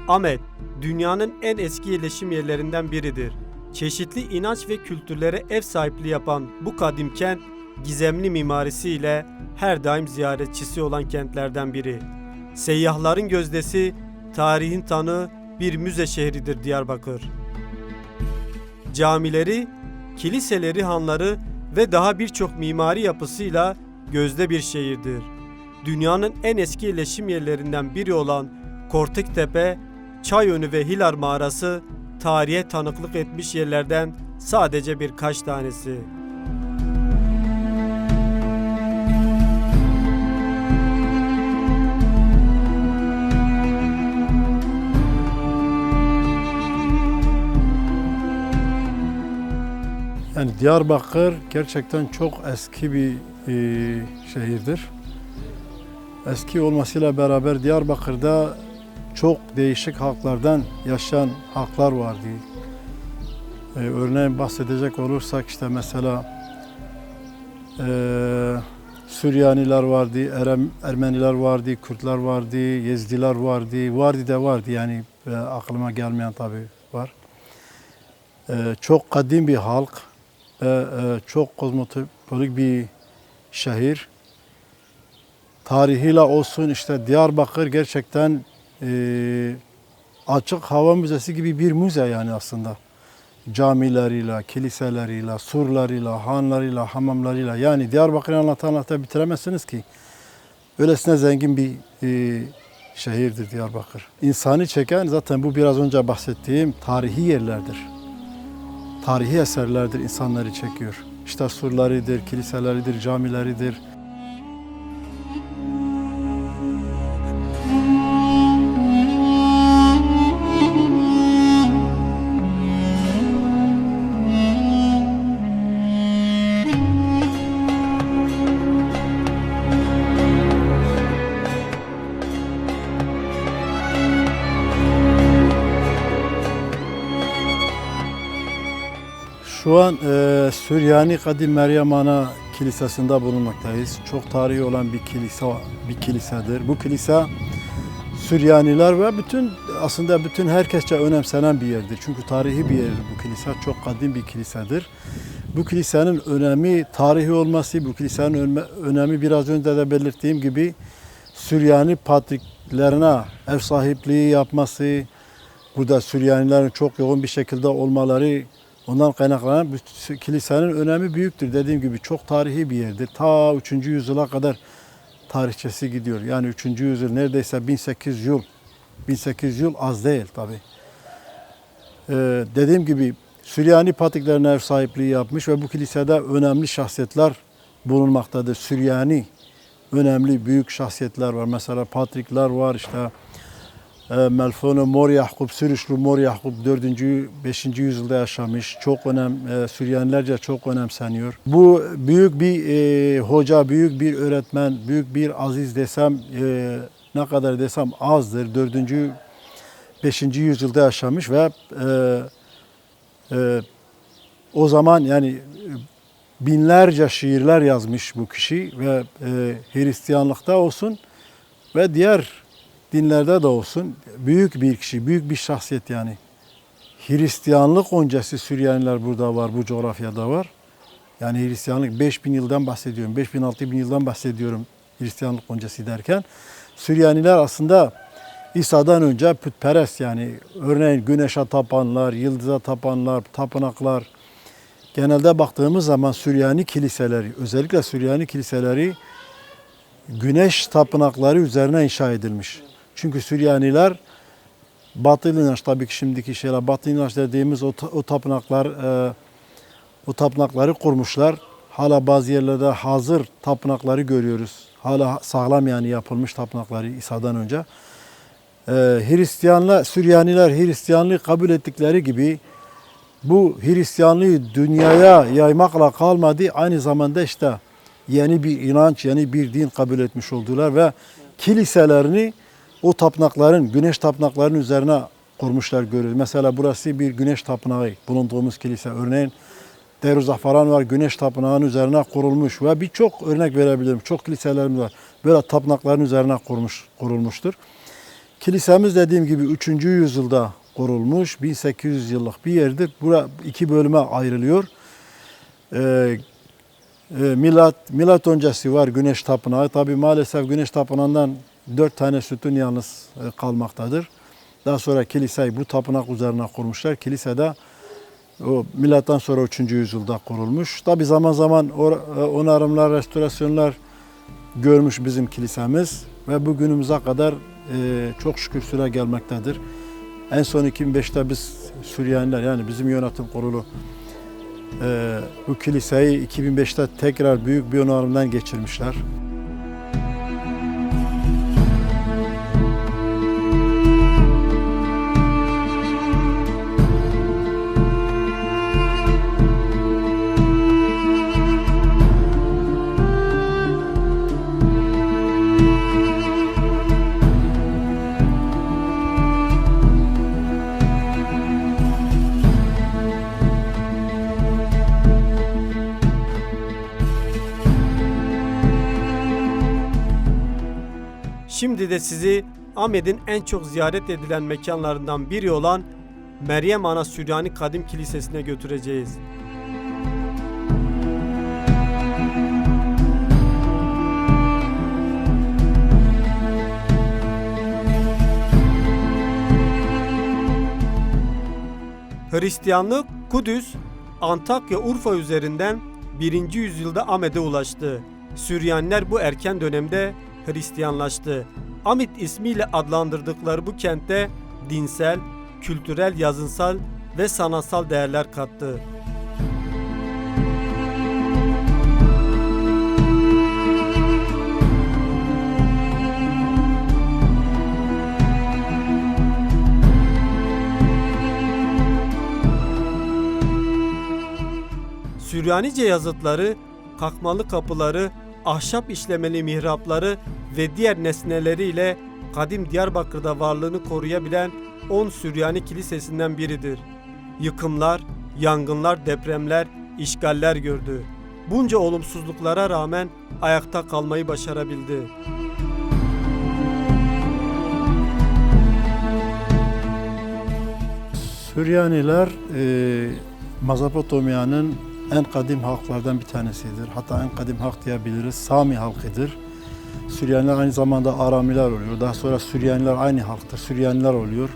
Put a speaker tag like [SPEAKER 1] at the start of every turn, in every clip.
[SPEAKER 1] Amed, dünyanın en eski yerleşim yerlerinden biridir. Çeşitli inanç ve kültürlere ev sahipliği yapan bu kadim kent, gizemli mimarisiyle her daim ziyaretçisi olan kentlerden biri. Seyyahların gözdesi, tarihin tanığı bir müze şehridir Diyarbakır. Camileri, kiliseleri, hanları ve daha birçok mimari yapısıyla gözde bir şehirdir. Dünyanın en eski yerleşim yerlerinden biri olan Kortiktepe, Çayönü ve Hilar mağarası tarihe tanıklık etmiş yerlerden sadece birkaç tanesi.
[SPEAKER 2] Yani Diyarbakır gerçekten çok eski bir şehirdir. Eski olmasıyla beraber Diyarbakır'da çok değişik halklardan yaşayan halklar vardı. Örneğin bahsedecek olursak işte mesela Süryaniler vardı, Ermeniler vardı, Kürtler vardı, Yezdiler vardı, vardı da vardı yani aklıma gelmeyen tabii var. Çok kadim bir halk ve çok kozmopolit bir şehir. Tarihiyle olsun işte Diyarbakır gerçekten açık hava müzesi gibi bir müze yani aslında. Camileriyle, kiliseleriyle, surlarıyla, hanlarıyla, hamamlarıyla yani Diyarbakır'ı anlata bitiremezsiniz ki. Öylesine zengin bir şehirdir Diyarbakır. İnsanı çeken zaten bu biraz önce bahsettiğim tarihi yerlerdir. Tarihi eserlerdir insanları çekiyor. İşte surlarıdır, kiliseleridir, camileridir. Şu an Süryani Kadim Meryem Ana Kilisesi'nde bulunmaktayız. Çok tarihi olan bir kilisedir. Bu kilise Süryaniler ve bütün herkesçe önemsenen bir yerdir. Çünkü tarihi bir yerdir bu kilise. Çok kadim bir kilisedir. Bu kilisenin önemi tarihi olması, bu kilisenin önemi biraz önce de belirttiğim gibi Süryani patriklerine ev sahipliği yapması, burada Süryanilerin çok yoğun bir şekilde olmaları ondan kaynaklanan bu kilisenin önemi büyüktür. Dediğim gibi çok tarihi bir yerdir. Ta 3. yüzyıla kadar tarihçesi gidiyor. Yani 3. yüzyıl neredeyse 1800 yıl. 1800 yıl az değil tabi. Dediğim gibi Süryani patriklerine ev sahipliği yapmış ve bu kilisede önemli şahsiyetler bulunmaktadır. Süryani önemli büyük şahsiyetler var. Mesela patrikler var işte. Melfono Mor Yakup, Sürüşlü Mor Yakup 4. 5. yüzyılda yaşamış. Süryanilerce çok önemseniyor. Bu büyük bir hoca, büyük bir öğretmen, büyük bir aziz desem ne kadar desem azdır. 4. 5. yüzyılda yaşamış ve o zaman yani binlerce şiirler yazmış bu kişi ve Hristiyanlıkta olsun ve diğer dinlerde de olsun büyük bir kişi, büyük bir şahsiyet yani. Hristiyanlık öncesi Süryaniler burada var, bu coğrafyada var. Yani Hristiyanlık 5000 yıldan bahsediyorum, 5000-6000 yıldan bahsediyorum Hristiyanlık öncesi derken. Süryaniler aslında İsa'dan önce putperest yani örneğin güneşe tapanlar, yıldıza tapanlar, tapınaklar. Genelde baktığımız zaman Süryani kiliseleri, özellikle Süryani kiliseleri güneş tapınakları üzerine inşa edilmiş. Çünkü Süryaniler Batılı inanç tabii ki şimdiki şeyler Batılı inanç dediğimiz o tapınakları kurmuşlar. Hala bazı yerlerde hazır tapınakları görüyoruz. Hala sağlam yani yapılmış tapınakları İsa'dan önce. Süryaniler Hristiyanlığı kabul ettikleri gibi bu Hristiyanlığı dünyaya yaymakla kalmadı. Aynı zamanda işte yeni bir inanç, yeni bir din kabul etmiş oldular ve kiliselerini o tapınakların, güneş tapınaklarının üzerine kurmuşlar görüyoruz. Mesela burası bir güneş tapınağı, bulunduğumuz kilise. Örneğin Derüzafaran var, güneş tapınağının üzerine kurulmuş ve birçok örnek verebilirim. Çok kiliselerimiz var. Böyle tapınakların üzerine kurulmuştur. Kilisemiz dediğim gibi 3. yüzyılda kurulmuş. 1800 yıllık bir yerdir. Bura iki bölüme ayrılıyor. Milat öncesi var Güneş Tapınağı. Tabi maalesef Güneş Tapınağı'ndan 4 tane sütun yalnız kalmaktadır. Daha sonra kiliseyi bu tapınak üzerine kurmuşlar. Kilise de o milattan sonra 3. yüzyılda kurulmuş. Tabi zaman zaman onarımlar, restorasyonlar görmüş bizim kilisemiz ve bugünümüze kadar çok şükür süre gelmektedir. En son 2005'te biz Süryaniler, yani bizim yönetim kurulu bu kiliseyi 2005'te tekrar büyük bir onarımdan geçirmişler.
[SPEAKER 1] Şimdi de sizi Ahmet'in en çok ziyaret edilen mekanlarından biri olan Meryem Ana Süryani Kadim Kilisesi'ne götüreceğiz. Hristiyanlık Kudüs, Antakya, Urfa üzerinden 1. yüzyılda Ahmet'e ulaştı. Süryaniler bu erken dönemde Hristiyanlaştı. Amit ismiyle adlandırdıkları bu kentte dinsel, kültürel, yazınsal ve sanatsal değerler kattı. Süryanice yazıtları, kakmalı kapıları, ahşap işlemeli mihrapları ve diğer nesneleriyle kadim Diyarbakır'da varlığını koruyabilen 10 Süryani kilisesinden biridir. Yıkımlar, yangınlar, depremler, işgaller gördü. Bunca olumsuzluklara rağmen ayakta kalmayı başarabildi.
[SPEAKER 2] Süryaniler Mezopotamya'nın en kadim halklardan bir tanesidir. Hatta en kadim halk diyebiliriz. Sami halkıdır. Süryaniler aynı zamanda Aramiler oluyor. Daha sonra Süryaniler aynı halktır. Süryaniler oluyor.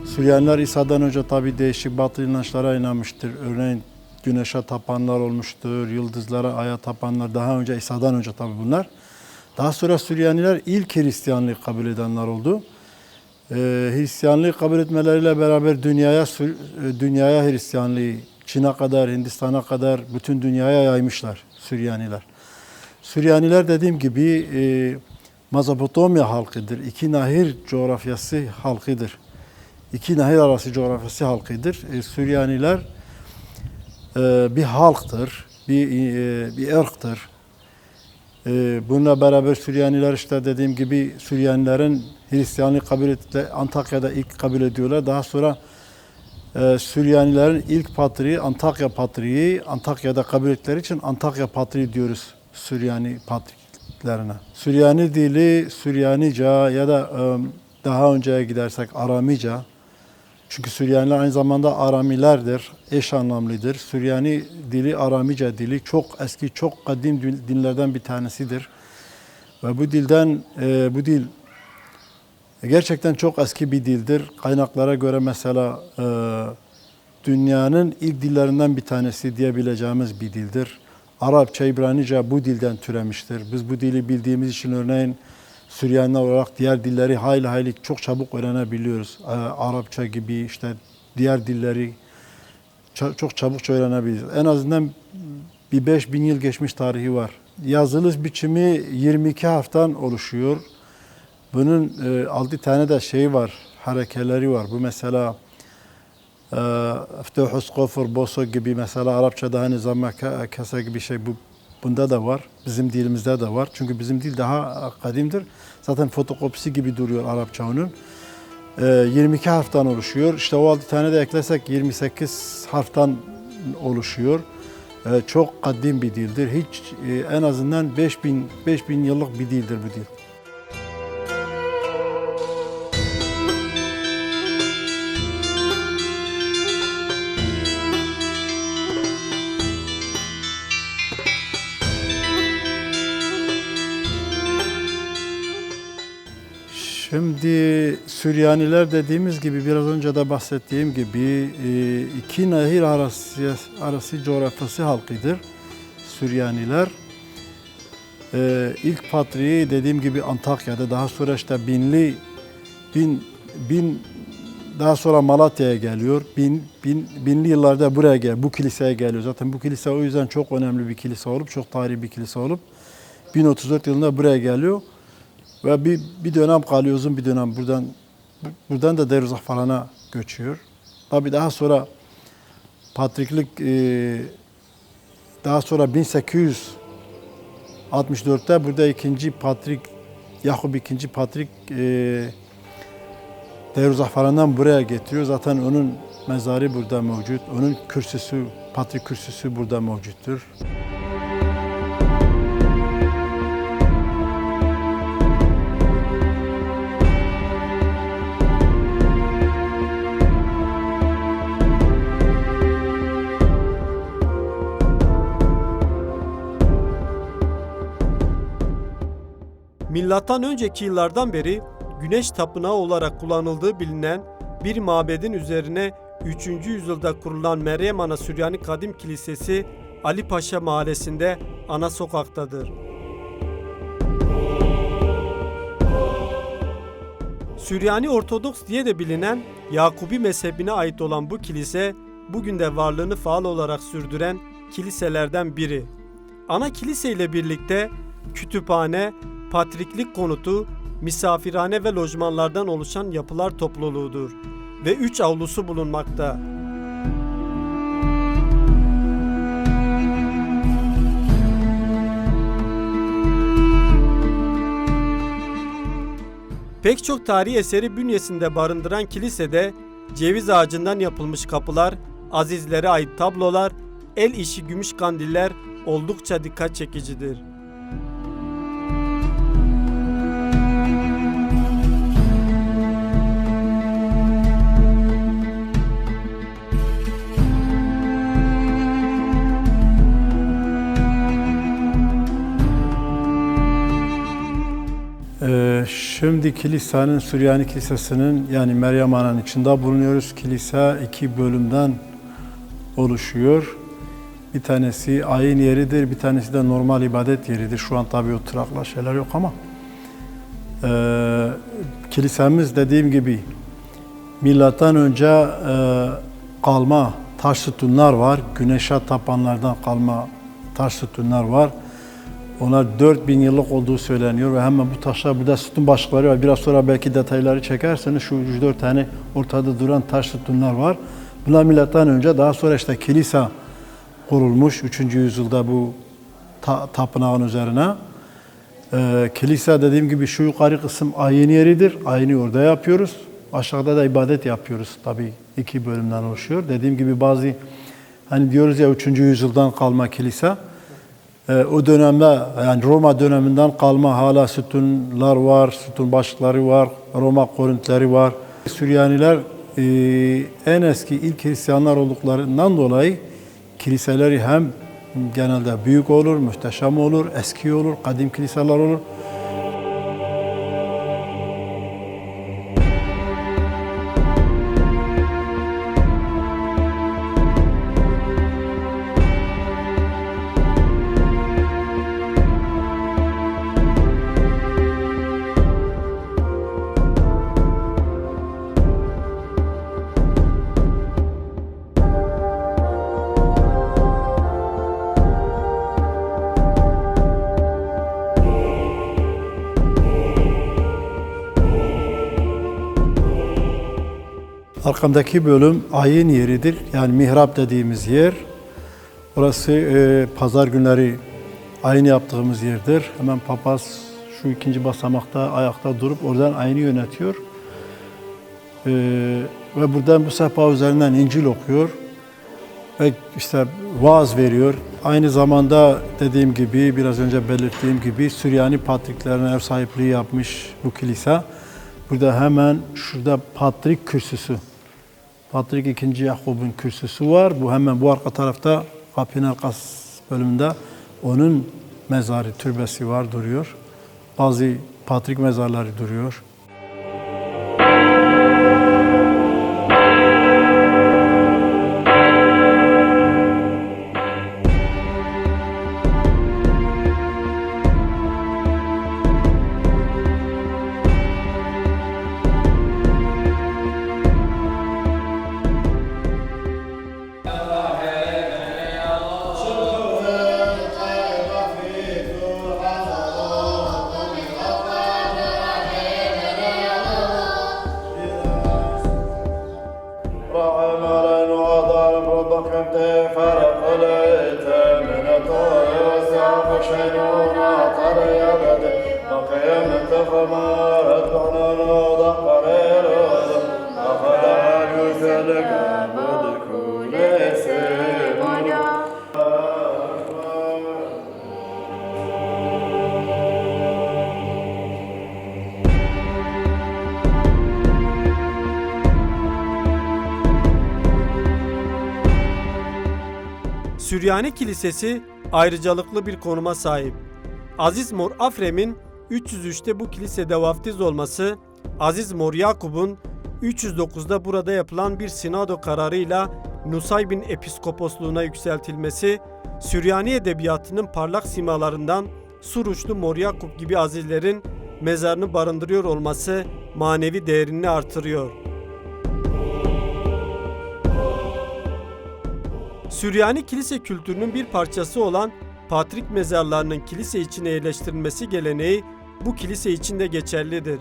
[SPEAKER 2] Süryaniler İsa'dan önce tabi değişik batı inançlara inanmıştır. Örneğin güneşe tapanlar olmuştur, yıldızlara, aya tapanlar. Daha önce İsa'dan önce tabi bunlar. Daha sonra Süryaniler ilk Hristiyanlığı kabul edenler oldu. Hristiyanlığı kabul etmeleriyle beraber dünyaya Hristiyanlığı Çin'e kadar, Hindistan'a kadar bütün dünyaya yaymışlar Süryaniler. Süryaniler dediğim gibi Mezopotamya halkıdır. İki nehir coğrafyası halkıdır. İki nehir arası coğrafyası halkıdır. Süryaniler bir halktır, bir ırktır. Bununla beraber Süryaniler işte dediğim gibi Süryanilerin Hristiyanlığı kabul ettikleri Antakya'da ilk kabul ediyorlar. Daha sonra Süryanilerin ilk patriği Antakya patriği, Antakya'da kabul ettikleri için Antakya patriği diyoruz Süryani patriklerine. Süryani dili Süryanice ya da daha önceye gidersek Aramice. Çünkü Süryaniler aynı zamanda Aramilerdir, eş anlamlıdır. Süryani dili Aramice dili çok eski, çok kadim dinlerden bir tanesidir. Ve bu dil gerçekten çok eski bir dildir. Kaynaklara göre mesela dünyanın ilk dillerinden bir tanesi diyebileceğimiz bir dildir. Arapça, İbranice bu dilden türemiştir. Biz bu dili bildiğimiz için örneğin Süryaniler olarak diğer dilleri hayli çok çabuk öğrenebiliyoruz. Arapça gibi işte diğer dilleri çok çabuk öğrenebiliriz. En azından bir 5000 yıl geçmiş tarihi var. Yazılış biçimi 22 harften oluşuyor. Bunun 6 tane de var, harekeleri var. Bu mesela Ftuhus, Kofur, Boso gibi mesela Arapçada hani Zamme, Kese gibi bunda da var. Bizim dilimizde de var. Çünkü bizim dil daha kadimdir. Zaten fotokopisi gibi duruyor Arapça onun. 22 harften oluşuyor. İşte o 6 tane de eklersek 28 harften oluşuyor. Çok kadim bir dildir. Hiç en azından 5000 yıllık bir dildir bu dil. Şimdi Süryaniler dediğimiz gibi biraz önce de bahsettiğim gibi iki nehir arası coğrafyası halkıdır Süryaniler. İlk patriği dediğim gibi Antakya'da, daha sonra işte daha sonra Malatya'ya geliyor. Binli yıllarda buraya bu kiliseye geliyor. Zaten bu kilise o yüzden çok önemli bir kilise olup, çok tarihi bir kilise olup 1034 yılında buraya geliyor. Ve bir dönem kalıyor, uzun bir dönem buradan da Deruzahfaran'a göçüyor. Tabii daha sonra patriklik daha sonra 1864'te burada ikinci patrik Yakup II. Patrik Deruzahfaran'dan buraya getiriyor. Zaten onun mezarı burada mevcut. Onun kürsüsü, patrik kürsüsü burada mevcuttur.
[SPEAKER 1] Milattan önceki yıllardan beri güneş tapınağı olarak kullanıldığı bilinen bir mabedin üzerine 3. yüzyılda kurulan Meryem Ana Süryani Kadim Kilisesi Ali Paşa Mahallesi'nde ana sokaktadır. Süryani Ortodoks diye de bilinen Yakubi mezhebine ait olan bu kilise bugün de varlığını faal olarak sürdüren kiliselerden biri. Ana kilise ile birlikte kütüphane, patriklik konutu, misafirhane ve lojmanlardan oluşan yapılar topluluğudur ve 3 avlusu bulunmakta. Pek çok tarihi eseri bünyesinde barındıran kilisede ceviz ağacından yapılmış kapılar, azizlere ait tablolar, el işi gümüş kandiller oldukça dikkat çekicidir.
[SPEAKER 2] Şimdi kilisenin, Süryani Kilisesi'nin yani Meryem Ana'nın içinde bulunuyoruz. Kilise 2 bölümden oluşuyor. Bir tanesi ayin yeridir, bir tanesi de normal ibadet yeridir. Şu an tabii o tırakla şeyler yok ama kilisemiz dediğim gibi milattan önce kalma taş sütunlar var. Güneşe tapanlardan kalma taş sütunlar var. Onlar 4000 yıllık olduğu söyleniyor ve hemen bu taşlar, burada sütun başlıkları var. Biraz sonra belki detayları çekerseniz şu 3-4 tane ortada duran taş sütunlar var. Bunlar milattan önce, daha sonra işte kilise kurulmuş 3. yüzyılda bu tapınağın üzerine. Kilise dediğim gibi şu yukarı kısım ayin yeridir. Ayini orada yapıyoruz. Aşağıda da ibadet yapıyoruz. Tabii 2 bölümden oluşuyor. Dediğim gibi bazı hani diyoruz ya 3. yüzyıldan kalma kilise. O dönemde yani Roma döneminden kalma hala sütunlar var, sütun başlıkları var, Roma korintleri var. Süryaniler en eski ilk Hristiyanlar olduklarından dolayı kiliseleri hem genelde büyük olur, muhteşem olur, eski olur, kadim kiliseler olur. Arkamdaki bölüm ayin yeridir. Yani mihrap dediğimiz yer. Orası pazar günleri ayin yaptığımız yerdir. Hemen papaz şu 2. basamakta ayakta durup oradan ayini yönetiyor. Ve buradan bu sehpa üzerinden İncil okuyor. Ve işte vaaz veriyor. Aynı zamanda dediğim gibi, biraz önce belirttiğim gibi Süryani patriklerine ev sahipliği yapmış bu kilise. Burada hemen şurada patrik kürsüsü. Patrik II. Yakup'un kürsüsü var. Bu hemen bu arka tarafta kapının arkası bölümünde onun mezarı, türbesi var, duruyor. Bazı patrik mezarları duruyor.
[SPEAKER 1] Süryani Kilisesi ayrıcalıklı bir konuma sahip. Aziz Mor Afrem'in 303'te bu kilisede vaftiz olması, Aziz Mor Yakup'un 309'da burada yapılan bir sinado kararıyla Nusaybin episkoposluğuna yükseltilmesi, Süryani edebiyatının parlak simalarından Suruçlu Mor Yakup gibi azizlerin mezarını barındırıyor olması manevi değerini artırıyor. Süryani kilise kültürünün bir parçası olan Patrik mezarlarının kilise içine yerleştirilmesi geleneği bu kilise için de geçerlidir.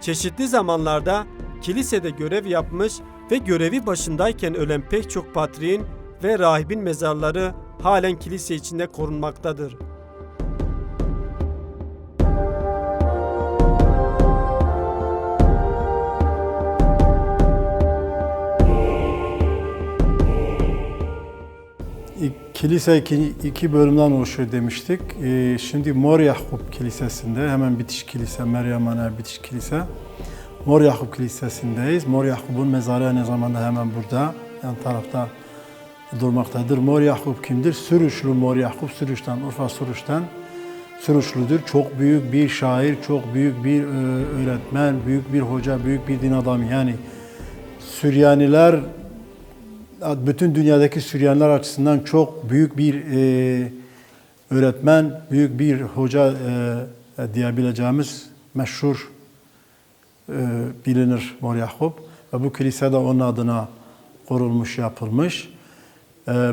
[SPEAKER 1] Çeşitli zamanlarda kilisede görev yapmış ve görevi başındayken ölen pek çok patriğin ve rahibin mezarları halen kilise içinde korunmaktadır.
[SPEAKER 2] Kilise iki bölümden oluşuyor demiştik. Şimdi Mor Yakup Kilisesi'nde, hemen bitiş kilise, Meryem Ana bitiş kilise. Mor Yakup Kilisesi'ndeyiz. Mor Yakup'un mezarı aynı zamanda hemen burada, yan tarafta durmaktadır. Mor Yakup kimdir? Suruçlu Mor Yakup, Suruç'tan, Urfa Suruç'tan. Suruçludur. Çok büyük bir şair, çok büyük bir öğretmen, büyük bir hoca, büyük bir din adamı. Yani Süryaniler, bütün dünyadaki Süryaniler açısından çok büyük bir öğretmen, büyük bir hoca diyebileceğimiz meşhur bilinir Mor Yakup. Ve bu kilise de onun adına kurulmuş, yapılmış.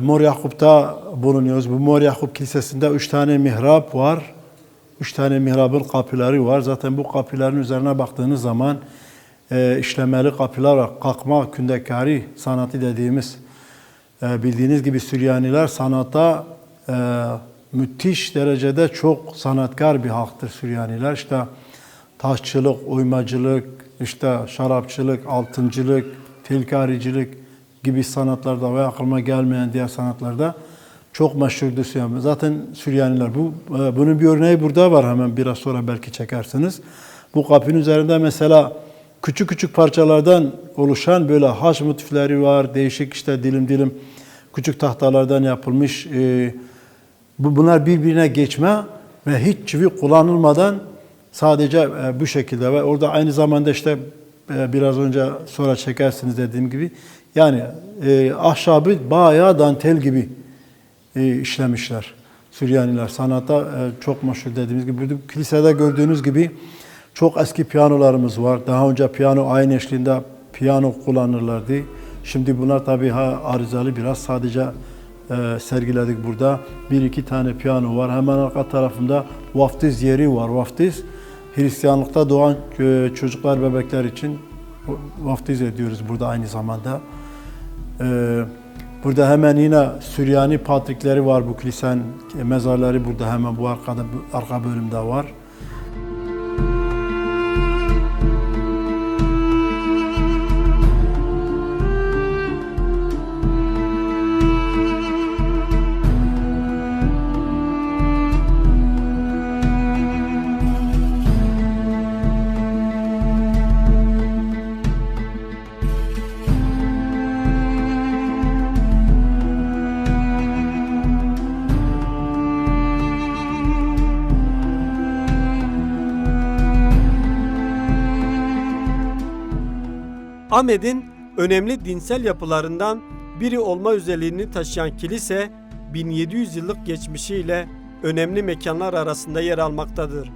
[SPEAKER 2] Mor Yakup'ta bulunuyoruz. Bu Mor Yakup Kilisesi'nde 3 tane mihrap var. 3 tane mihrabın kapıları var. Zaten bu kapıların üzerine baktığınız zaman işlemeli kapılar var. Kalkma kündekari sanatı dediğimiz, bildiğiniz gibi Süryaniler sanata müthiş derecede çok sanatkar bir halktır Süryaniler. İşte taşçılık, oymacılık, işte şarapçılık, altıncılık, telkaricilik gibi sanatlarda ve aklıma gelmeyen diğer sanatlarda çok meşhurdur Süryaniler. Zaten Süryaniler bunun bir örneği burada var, hemen biraz sonra belki çekersiniz. Bu kapının üzerinde mesela küçük küçük parçalardan oluşan böyle haç motifleri var. Değişik işte dilim dilim küçük tahtalardan yapılmış. Bunlar birbirine geçme ve hiç çivi kullanılmadan sadece bu şekilde ve orada aynı zamanda işte biraz önce sonra çekersiniz dediğim gibi yani ahşabı bayağı dantel gibi işlemişler. Süryaniler sanata çok meşhur dediğimiz gibi. Burada kilisede gördüğünüz gibi çok eski piyanolarımız var. Daha önce piyano ayın eşliğinde piyano kullanırlardı. Şimdi bunlar tabii arızalı biraz. Sadece sergiledik burada. 1-2 tane piyano var. Hemen arka tarafında vaftiz yeri var. Vaftiz, Hristiyanlıkta doğan çocuklar, bebekler için vaftiz ediyoruz burada aynı zamanda. Burada hemen yine Süryani patrikleri var. Bu kilisenin mezarları burada hemen bu arka bölümde var.
[SPEAKER 1] Ahmet'in önemli dinsel yapılarından biri olma özelliğini taşıyan kilise 1700 yıllık geçmişiyle önemli mekanlar arasında yer almaktadır.